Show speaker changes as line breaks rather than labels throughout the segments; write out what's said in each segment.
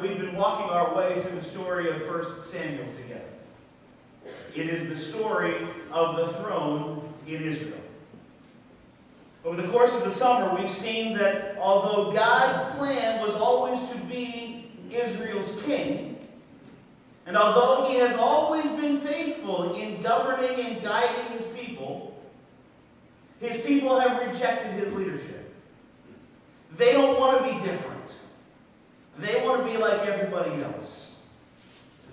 we've been walking our way through the story of 1 Samuel together. It is the story of the throne in Israel. Over the course of the summer, we've seen that although God's plan was always to be Israel's king, and although he has always been faithful in governing and guiding his people have rejected his leadership. They don't want to be different. They want to be like everybody else.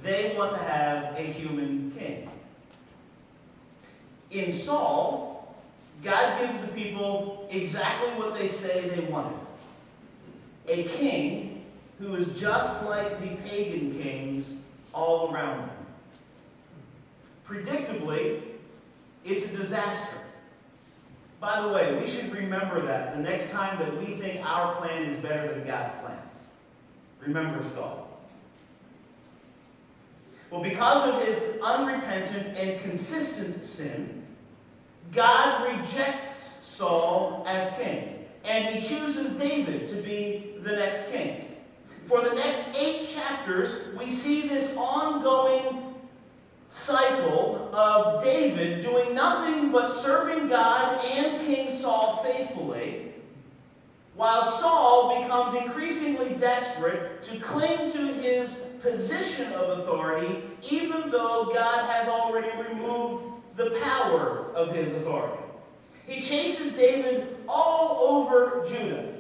They want to have a human king. In Saul, God gives the people exactly what they say they wanted. A king who is just like the pagan kings all around them. Predictably, it's a disaster. By the way, we should remember that the next time that we think our plan is better than God's plan. Remember Saul. Well, because of his unrepentant and consistent sin, God rejects Saul as king, and he chooses David to be the next king. For the next 8 chapters, we see this ongoing cycle of David doing nothing but serving God and King Saul faithfully, while Saul becomes increasingly desperate to cling to his position of authority, even though God has already removed the power of his authority. He chases David all over Judah.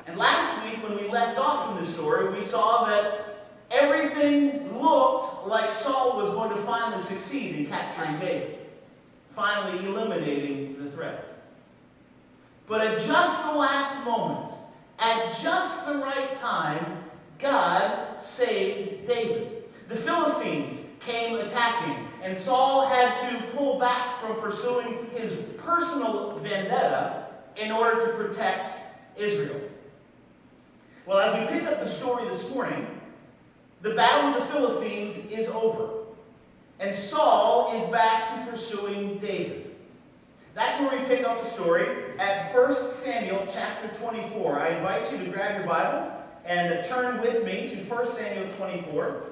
And last week, when we left off in the story, we saw that everything looked like Saul was going to finally succeed in capturing David, finally eliminating the threat. But at just the last moment, at just the right time, God saved David. The Philistines came attacking, and Saul had to pull back from pursuing his personal vendetta in order to protect Israel. Well, as we pick up the story this morning, the battle with the Philistines is over, and Saul is back to pursuing David. That's where we pick up the story at 1 Samuel chapter 24. I invite you to grab your Bible and turn with me to 1 Samuel 24.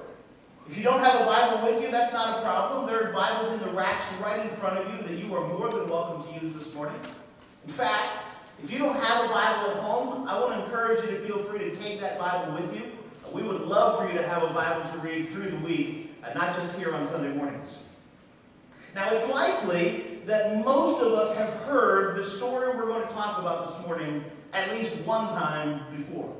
If you don't have a Bible with you, that's not a problem. There are Bibles in the racks right in front of you that you are more than welcome to use this morning. In fact, if you don't have a Bible at home, I want to encourage you to feel free to take that Bible with you. We would love for you to have a Bible to read through the week, not just here on Sunday mornings. Now, it's likely that most of us have heard the story we're going to talk about this morning at least one time before.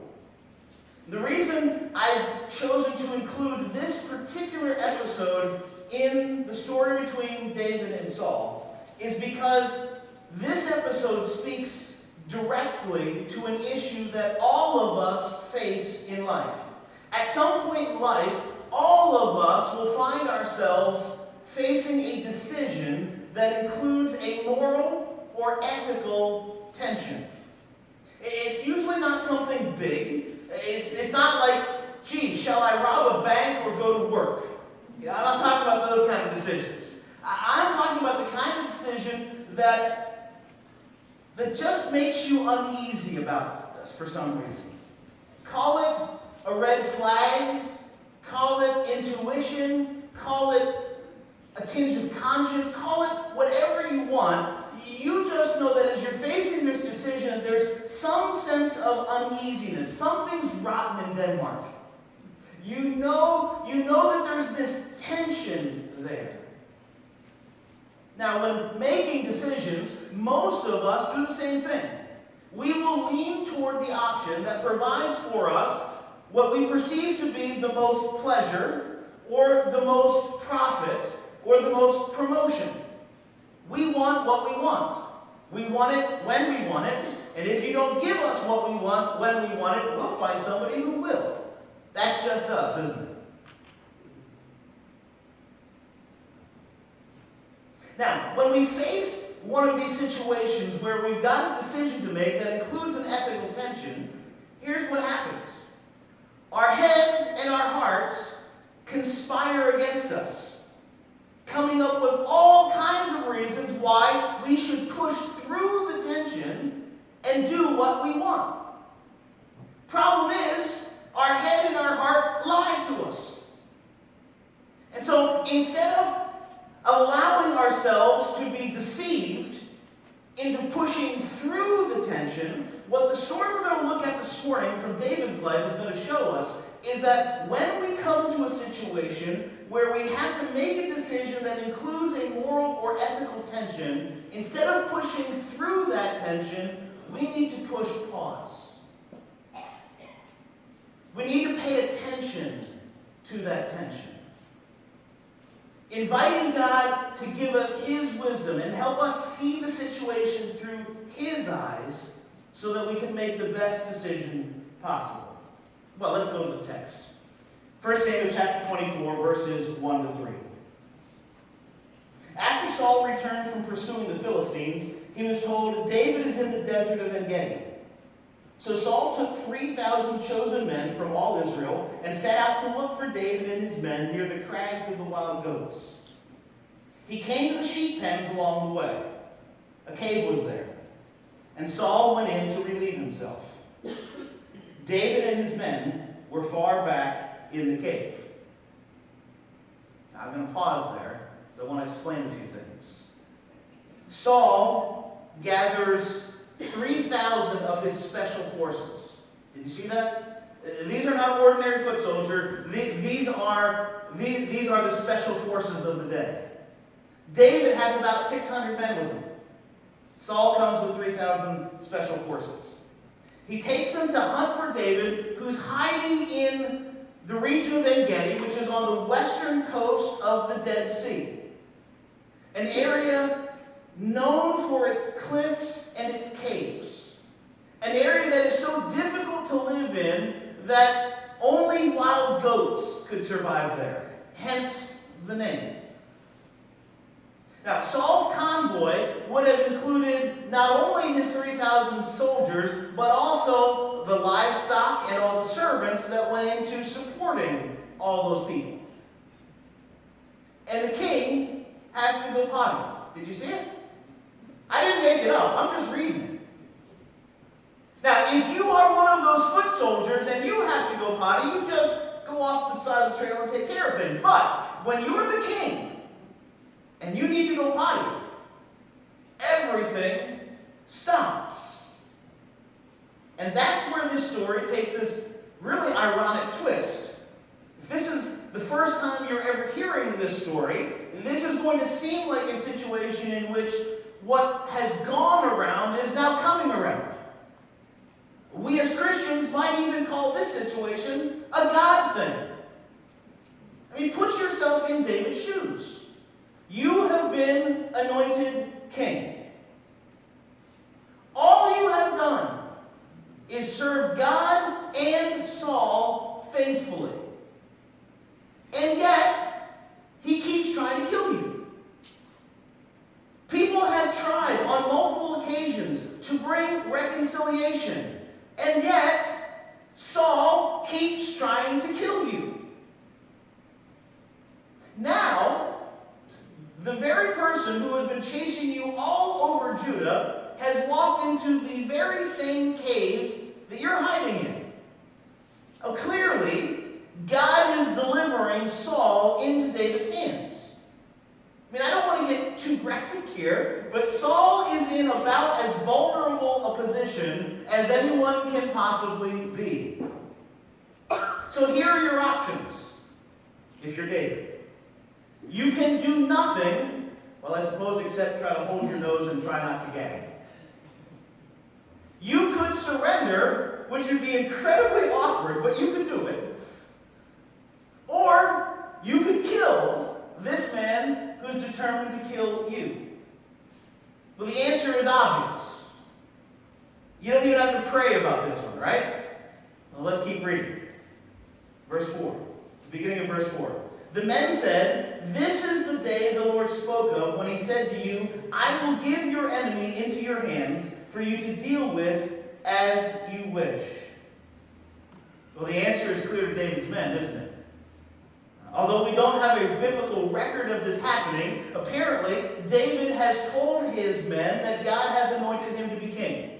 The reason I've chosen to include this particular episode in the story between David and Saul is because this episode speaks directly to an issue that all of us face in life. At some point in life, all of us will find ourselves facing a decision that includes a moral or ethical tension. It's usually not something big. It's not like, gee, shall I rob a bank or go to work? I'm not talking about those kind of decisions. I'm talking about the kind of decision that just makes you uneasy about this for some reason. Call it a red flag, call it intuition, call it a tinge of conscience, call it whatever you want. You just know that as you're facing this decision, there's some sense of uneasiness. Something's rotten in Denmark. You know that there's this tension there. Now, when making decisions, most of us do the same thing. We will lean toward the option that provides for us what we perceive to be the most pleasure, or the most profit, or the most promotion. We want what we want. We want it when we want it, and if you don't give us what we want when we want it, we'll find somebody who will. That's just us, isn't it? Now, when we face one of these situations where we've got a decision to make that includes an ethical tension, here's what happens. Our heads and our hearts conspire against us, coming up with all kinds of reasons why we should push through the tension and do what we want. Problem is, from David's life is going to show us is that when we come to a situation where we have to make a decision that includes a moral or ethical tension, instead of pushing through that tension, we need to push pause. We need to pay attention to that tension. Inviting God to give us His wisdom and help us see the situation through His eyes so that we can make the best decision possible. Well, let's go to the text. 1 Samuel chapter 24, verses 1 to 3. After Saul returned from pursuing the Philistines, he was told, David is in the desert of En-Gedi. So Saul took 3,000 chosen men from all Israel and set out to look for David and his men near the crags of the wild goats. He came to the sheep pens along the way. A cave was there, and Saul went in to relieve himself. David and his men were far back in the cave. Now, I'm going to pause there, because I want to explain a few things. Saul gathers 3,000 of his special forces. Did you see that? These are not ordinary foot soldiers. These are the special forces of the day. David has about 600 men with him. Saul comes with 3,000 special forces. He takes them to hunt for David, who's hiding in the region of En-Gedi, which is on the western coast of the Dead Sea. An area known for its cliffs and its caves. An area that is so difficult to live in that only wild goats could survive there. Hence the name. Now, Saul's convoy would have included not only his 3,000 soldiers, but also the livestock and all the servants that went into supporting all those people. And the king has to go potty. Did you see it? I didn't make it up. I'm just reading it. Now, if you are one of those foot soldiers and you have to go potty, you just go off the side of the trail and take care of things. But when you're the king and you need to go potty, everything stops. And that's where this story takes this really ironic twist. If this is the first time you're ever hearing this story, this is going to seem like a situation in which what has gone around is now coming around. We as Christians might even call this situation a God thing. I mean, put yourself in David's shoes. You have been anointed king. All you have done is serve God and Saul faithfully. And yet, he keeps trying to kill you. People have tried on multiple occasions to bring reconciliation. And yet, Saul keeps trying to kill you. Now, the very person who has been chasing you all over Judah has walked into the very same cave that you're hiding in. Now, clearly, God is delivering Saul into David's hands. I mean, I don't want to get too graphic here, but Saul is in about as vulnerable a position as anyone can possibly be. So here are your options, if you're David. You can do nothing, well, I suppose, except try to hold your nose and try not to gag. You could surrender, which would be incredibly awkward, but you could do it. Or you could kill this man who's determined to kill you. Well, the answer is obvious. You don't even have to pray about this one, right? Well, let's keep reading. Verse 4. The beginning of verse 4. The men said, "This is the day the Lord spoke of when he said to you, I will give your enemy into your hands for you to deal with as you wish." Well, the answer is clear to David's men, isn't it? Although we don't have a biblical record of this happening, apparently David has told his men that God has anointed him to be king.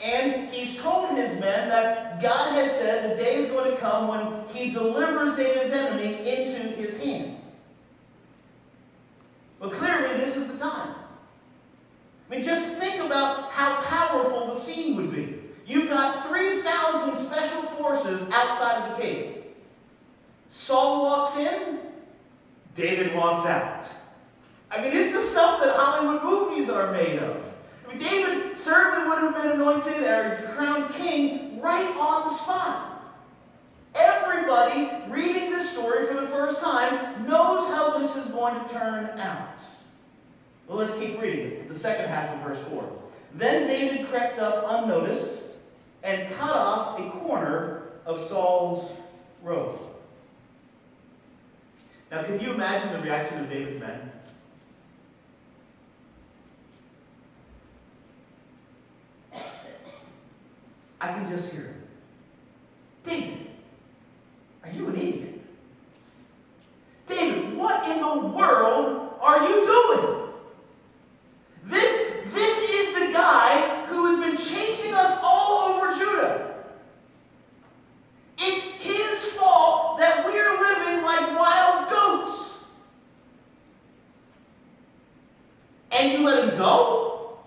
And he's told his men that God has said the day is going to come when he delivers David's enemy into his hand. But clearly this is the time. I mean, just think about how powerful the scene would be. You've got 3,000 special forces outside of the cave. Saul walks in, David walks out. I mean, it's the stuff that Hollywood movies are made of. I mean, David certainly would have been anointed or crowned king right on the spot. Everybody reading this story for the first time knows how this is going to turn out. Well, let's keep reading the second half of verse 4. Then David crept up unnoticed and cut off a corner of Saul's robe. Now, can you imagine the reaction of David's men? I can just hear him. David, are you an idiot? David, what in the world are you doing? This is the guy who has been chasing us all over Judah. It's his fault that we're living like wild goats. And you let him go?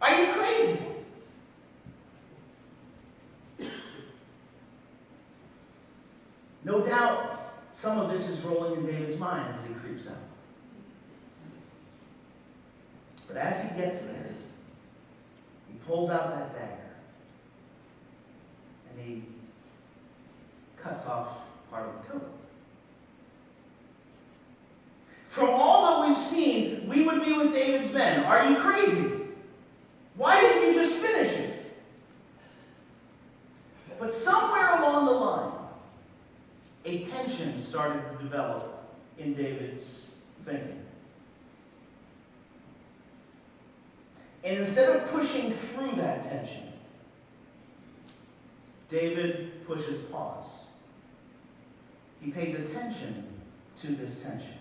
Are you crazy? No doubt some of this is rolling in David's mind as he creeps out. But as he gets there, he pulls out that dagger and he cuts off part of the coat. From all that we've seen, we would be with David's men. Are you crazy? Why didn't you just finish it? But somewhere along the line, a tension started to develop in David's thinking. And instead of pushing through that tension, David pushes pause. He pays attention to this tension.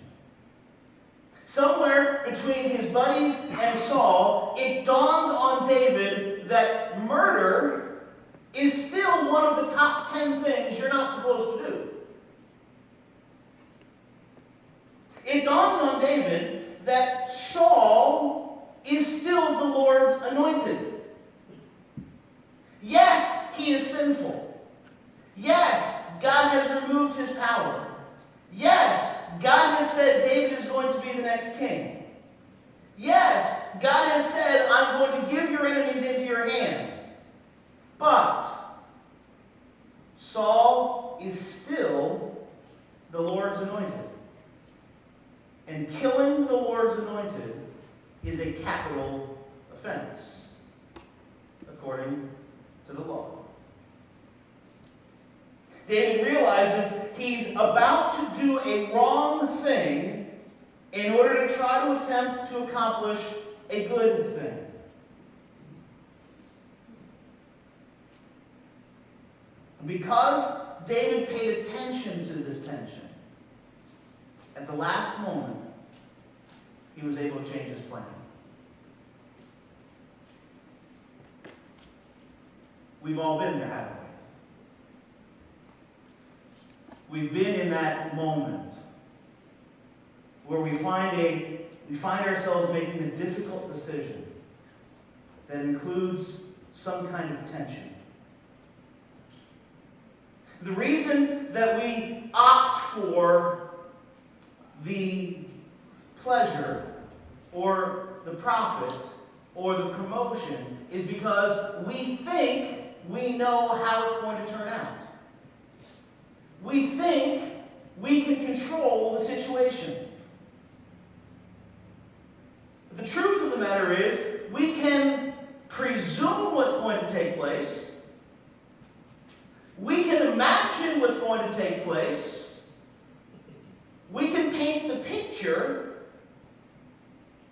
Somewhere between his buddies and Saul, it dawns on David that murder is still one of the top 10 things you're not supposed to do. It dawns on David that Saul is still the Lord's anointed. Yes, he is sinful. Yes, God has removed his power. Yes, God has said David is going to be the next king. Yes, God has said, I'm going to give your enemies into your hand. But Saul is still the Lord's anointed. And killing the Lord's anointed is a capital offense, according to the law. David realizes he's about to do a wrong thing in order to try to attempt to accomplish a good thing. Because David paid attention to this tension, at the last moment, he was able to change his plan. We've all been there, haven't we? We've been in that moment where we find ourselves making a difficult decision that includes some kind of tension. The reason that we opt for the pleasure or the profit or the promotion is because we think we know how it's going to turn out. We think we can control the situation. But the truth of the matter is, we can presume what's going to take place. We can imagine what's going to take place. We can paint the picture,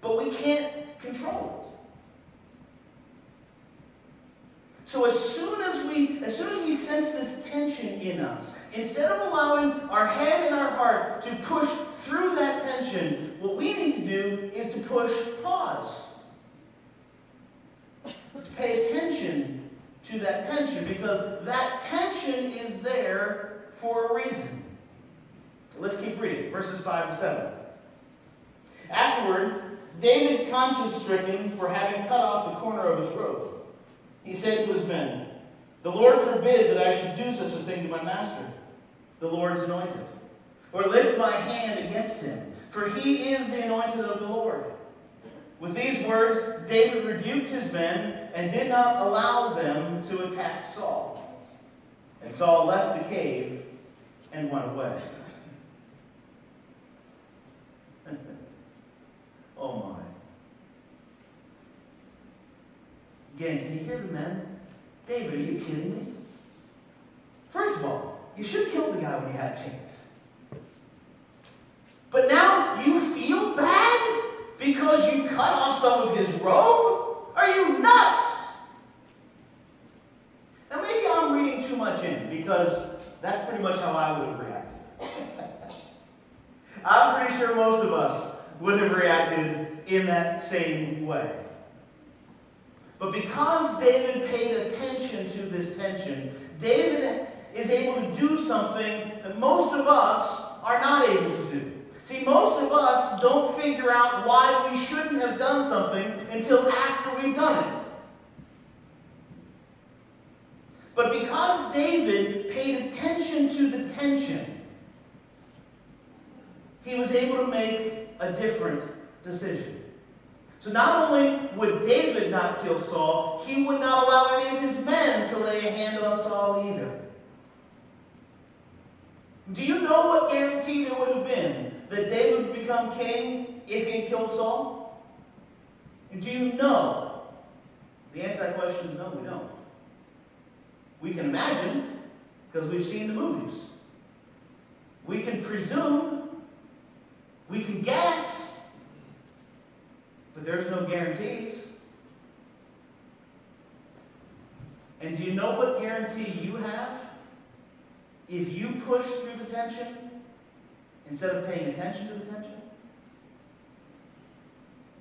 but we can't control it. So as soon as we sense this tension in us, instead of allowing our head and our heart to push through that tension, what we need to do is to push pause. To pay attention to that tension, because that tension is there for a reason. Let's keep reading, verses 5 and 7. Afterward, David's conscience stricken for having cut off the corner of his robe. He said to his men, "The Lord forbid that I should do such a thing to my master, the Lord's anointed, or lift my hand against him, for he is the anointed of the Lord." With these words, David rebuked his men and did not allow them to attack Saul. And Saul left the cave and went away. Oh my. Again, can you hear the men? David, are you kidding me? First of all, you should have killed the guy when you had a chance. But now you feel bad because you cut off some of his robe? Are you nuts? Now maybe I'm reading too much in, because that's pretty much how I would have reacted. I'm pretty sure most of us would have reacted in that same way. But because David paid attention to this tension, David is able to do something that most of us are not able to do. See, most of us don't figure out why we shouldn't have done something until after we've done it. But because David paid attention to the tension, he was able to make a different decision. So not only would David not kill Saul, he would not allow any of his men to lay a hand on Saul either. Do you know what guarantee there would have been that David would become king if he had killed Saul? And do you know? The answer to that question is no, we don't. We can imagine, because we've seen the movies. We can presume, we can guess, but there's no guarantees. And do you know what guarantee you have if you push through the tension instead of paying attention to the tension?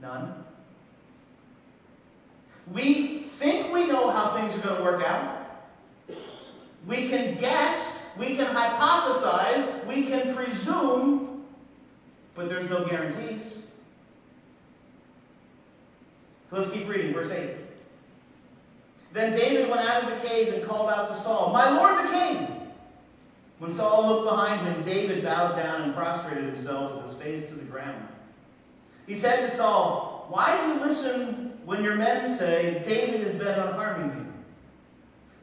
None. We think we know how things are going to work out. We can guess, we can hypothesize, we can presume, but there's no guarantees. So let's keep reading, verse 8. Then David went out of the cave and called out to Saul, "My lord the king!" When Saul looked behind him, David bowed down and prostrated himself with his face to the ground. He said to Saul, "Why do you listen when your men say, 'David is bent on harming you'?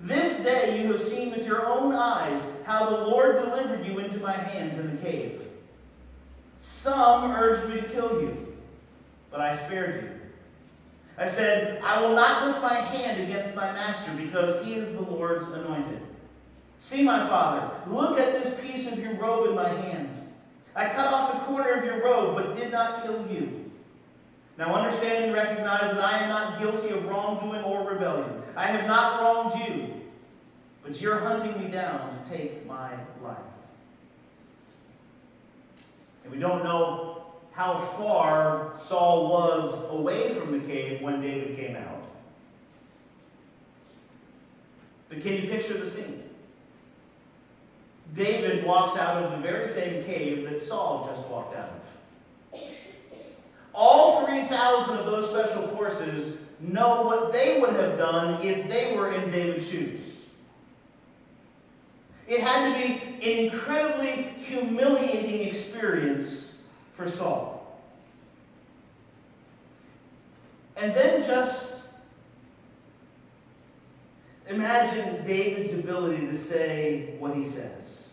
This day you have seen with your own eyes how the Lord delivered you into my hands in the cave. Some urged me to kill you, but I spared you. I said, 'I will not lift my hand against my master, because he is the Lord's anointed.' See, my father, look at this piece of your robe in my hand. I cut off the corner of your robe, but did not kill you. Now understand and recognize that I am not guilty of wrongdoing or rebellion. I have not wronged you, but you're hunting me down to take my life." And we don't know how far Saul was away from the cave when David came out. But can you picture the scene? David walks out of the very same cave that Saul just walked out of. All 3,000 of those special forces know what they would have done if they were in David's shoes. It had to be an incredibly humiliating experience for Saul. And then just imagine David's ability to say what he says.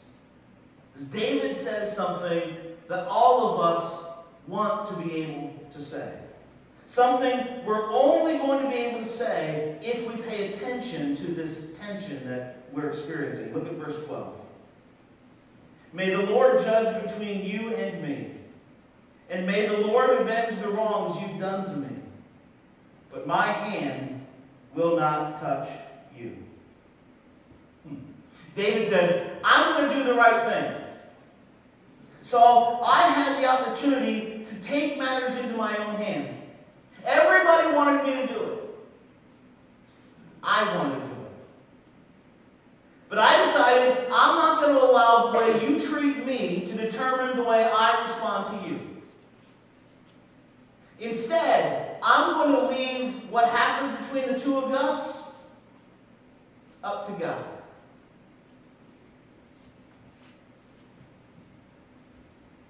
Because David says something that all of us want to be able to say. Something we're only going to be able to say if we pay attention to this tension that we're experiencing. Look at verse 12. "May the Lord judge between you and me, and may the Lord avenge the wrongs you've done to me. But my hand will not touch you." David says, "I'm going to do the right thing. So I had the opportunity to take matters into my own hand. Everybody wanted me to do it. I wanted to do it. But I decided I'm not going to allow the way you treat me to determine the way I respond to you. Instead, I'm going to leave what happens between the two of us up to God.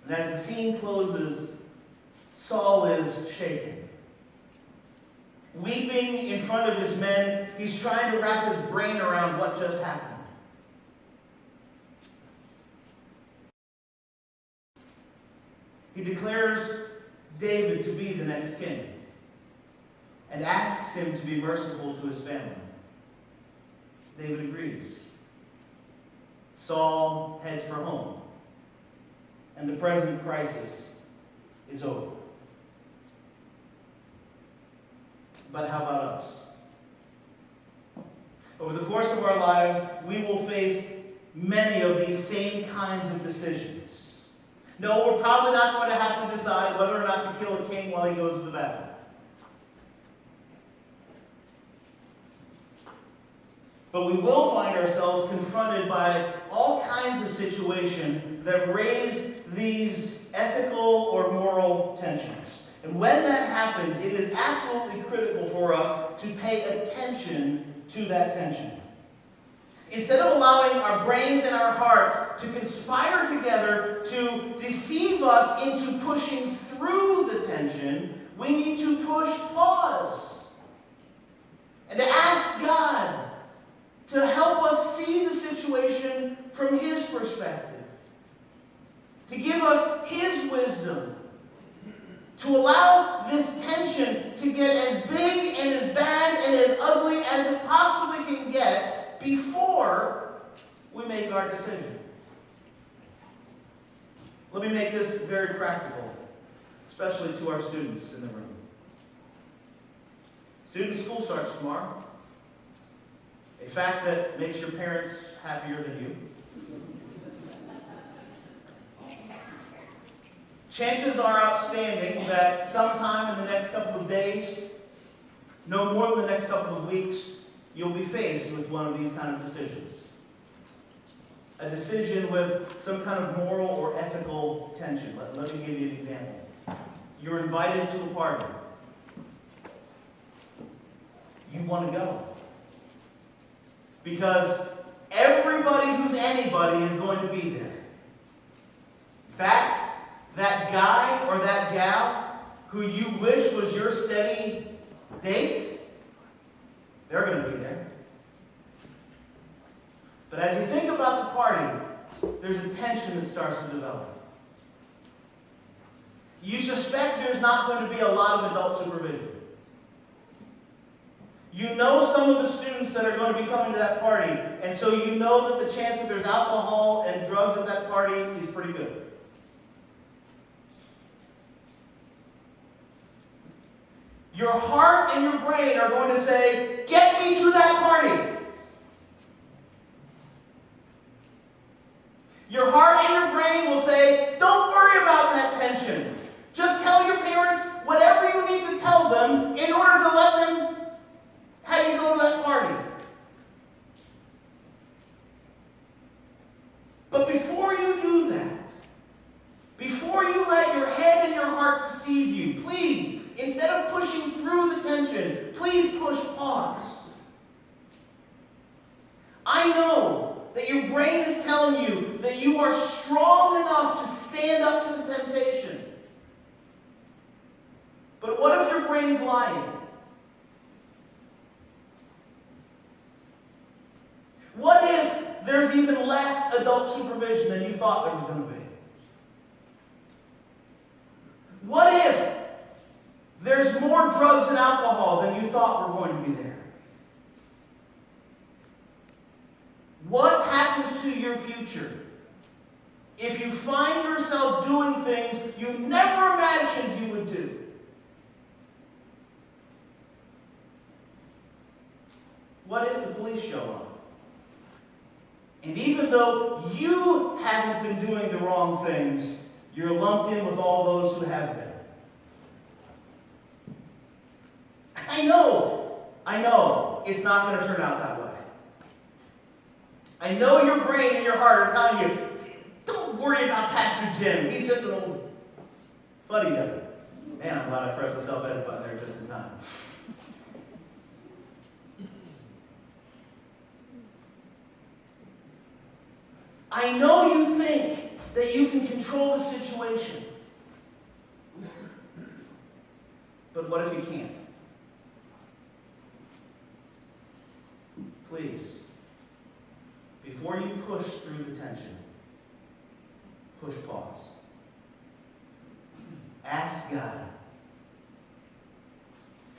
And as the scene closes, Saul is shaken. Weeping in front of his men, he's trying to wrap his brain around what just happened. He declares David to be the next king and asks him to be merciful to his family. David agrees. Saul heads for home, and the present crisis is over. But how about us? Over the course of our lives, we will face many of these same kinds of decisions. No, we're probably not going to have to decide whether or not to kill a king while he goes to the bathroom. But we will find ourselves confronted by all kinds of situations that raise these ethical or moral tensions. And when that happens, it is absolutely critical for us to pay attention to that tension. Instead of allowing our brains and our hearts to conspire together to deceive us into pushing through the tension, we need to push pause and to ask God to help us see the situation from His perspective, to give us His wisdom, to allow this tension to get as big and as bad and as ugly as it possibly can get before we make our decision. Let me make this very practical, especially to our students in the room. Student school starts tomorrow. A fact that makes your parents happier than you. Chances are outstanding that sometime in the next couple of days, no more than the next couple of weeks, you'll be faced with one of these kind of decisions. A decision with some kind of moral or ethical tension. Let me give you an example. You're invited to a party. You want to go. Because everybody who's anybody is going to be there. In fact, that guy or that gal who you wish was your steady date, they're going to be there. But as you think about the party, there's a tension that starts to develop. You suspect there's not going to be a lot of adult supervision. You know some of the students that are going to be coming to that party, and so you know that the chance that there's alcohol and drugs at that party is pretty good. Your heart and your brain are going to say, get me to that party. Your heart and your brain will say, don't worry about that tension. Just tell your parents whatever you need to tell them in order to let them have you go to that party. But before you do that, before you let your head and your heart deceive you, please, instead of pushing through the tension, please push pause. I know that your brain is telling you that you are strong enough to stand up to the temptation. But what if your brain's lying? What if there's even less adult supervision than you thought there was going to be? What if there's more drugs and alcohol than you thought were going to be there? What happens to your future if you find yourself doing things you never imagined you would do? What if the police show up? And even though you haven't been doing the wrong things, you're lumped in with all those who have been. I know, it's not going to turn out that way. I know your brain and your heart are telling you, don't worry about Pastor Jim. He's just an old fuddy-duddy. Man, I'm glad I pressed the self-edit button there just in time. I know you think that you can control the situation. But what if you can't? Please, before you push through the tension, push pause. Ask God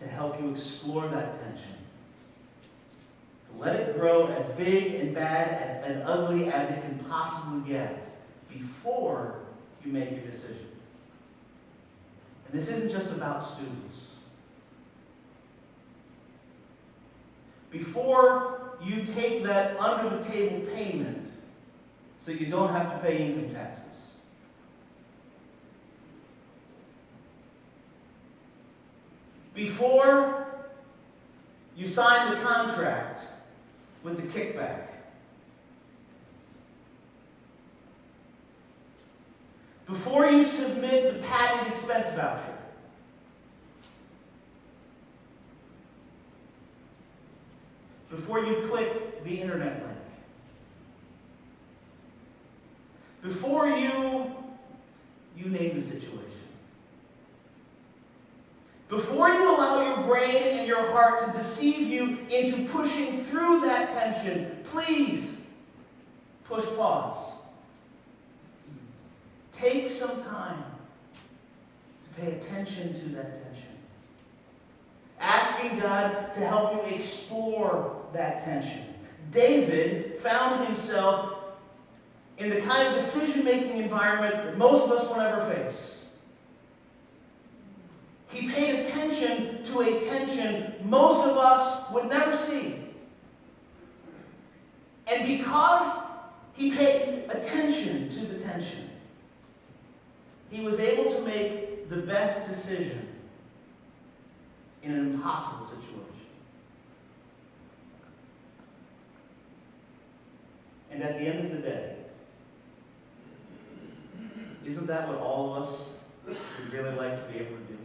to help you explore that tension. To let it grow as big and bad and ugly as it can possibly get before you make your decision. And this isn't just about students. Before you take that under-the-table payment so you don't have to pay income taxes. Before you sign the contract with the kickback. Before you submit the padded expense voucher. Before you click the internet link. Before you name the situation. Before you allow your brain and your heart to deceive you into pushing through that tension, please push pause. Take some time to pay attention to that tension. Asking God to help you explore that tension. David found himself in the kind of decision-making environment that most of us will never face. He paid attention to a tension most of us would never see. And because he paid attention to the tension, he was able to make the best decision in an impossible situation. And at the end of the day, isn't that what all of us would really like to be able to do?